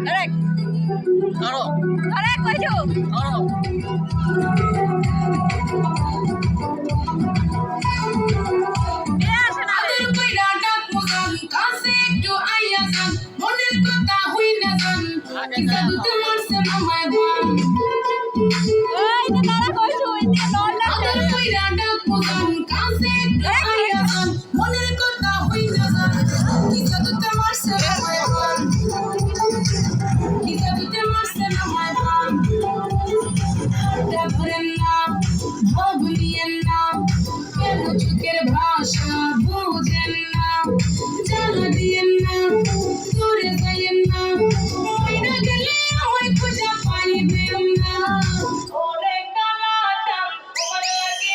Correct. ধরো Correct কইছো। ধরো এ আসে না রে। আদর কইরা ডাকবো গান, কাছে একটু আইয়া যান, মনের কথা হইনা যান, কিসা দুতে মারছে আমায় বান। এই যে তারা কইছো এদিকে দল লাগছে। আদর কইরা ডাকবো গান, কাছে একটু আইয়া যান, মনের কথা হইনা যান, কিসা দুতে মারছে আমায় বান। কিসা দুতে মারছে আমায় বান। ধরেন না, ভুলিয়েন না, কেন চোখের ভাষা বুঝেন না, জ্বালা দিয়েন না, দূরে যাইয়েন না, মইরা গেলে আমায় খুঁজা পাইবেন না। ওরে কালাটা তোমার লাগে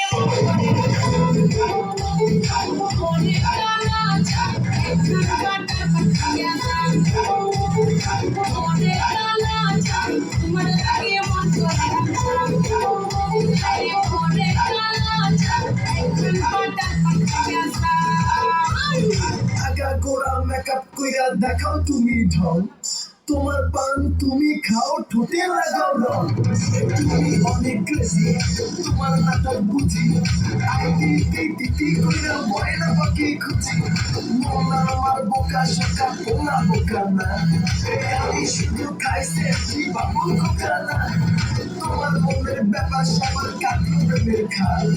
ওরে কালাটা একটু কাটা কাটিয়া যান। ওরে কালাটা তোমার লাগে মন করে ওরে কালাটা একটু কাটা কাটিয়া যান। আগাগোড়া মেকআপ কইরা দেখাও তুমি ঢং, তোমার পান তুমি খাও ঠোঁটে লাগাও রং, তুমি অনেক ক্রেজি তোমার নাটক বুঝি, আইটি কইরা ময়না পাখি খুঁজি, মোনা আমার বোকা শোকা পোনা বোকা না, আমি শুধু খাইছে কি বাবু খোকা না, তোমার মনের ব্যাপার সবার কাটলো প্রেমের খাল,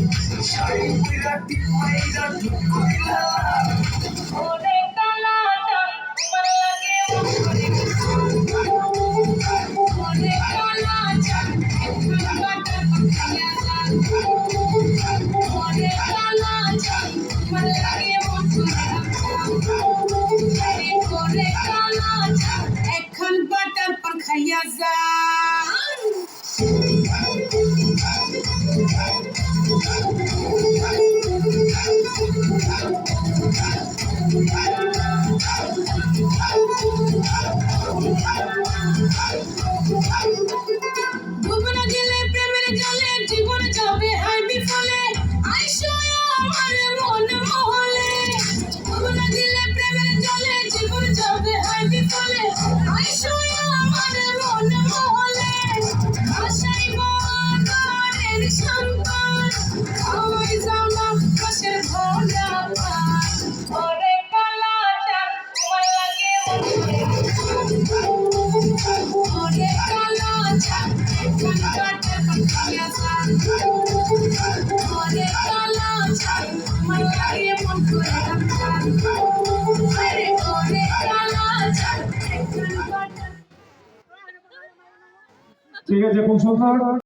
শাড়ি কইরা টিপ মাইরা ঢুক কইরা ওরে কালাটা তোমার লাগে ওরে কালাটা একটু কাটা কাটিয়া যান। ওরে কালাটা তোমার লাগে মন করে ওরে কালাটা এখন বাটার পান খাইয়া যান। ডুবনা গেলে প্রেমের জলে জীবন যাবে হাই বিফলে, আইসো আমার মন মহলে। ডুবনা গেলে প্রেমের জলে জীবন যাবে হাই বিফলে, আইসো আমার মন মহলে। আশাই মনের সন্তান, খাওয়াই জামা কাশের ভোলা পান। ওরে কালাটা তোমার লাগে ওরে কালাটা এখন কাটা কাটিয়া যান। ওরে কালাটা তোমার লাগে মন করে আরে ওরে কালাটা এখন কাটা। ঠিক আছে, খুব সুন্দর।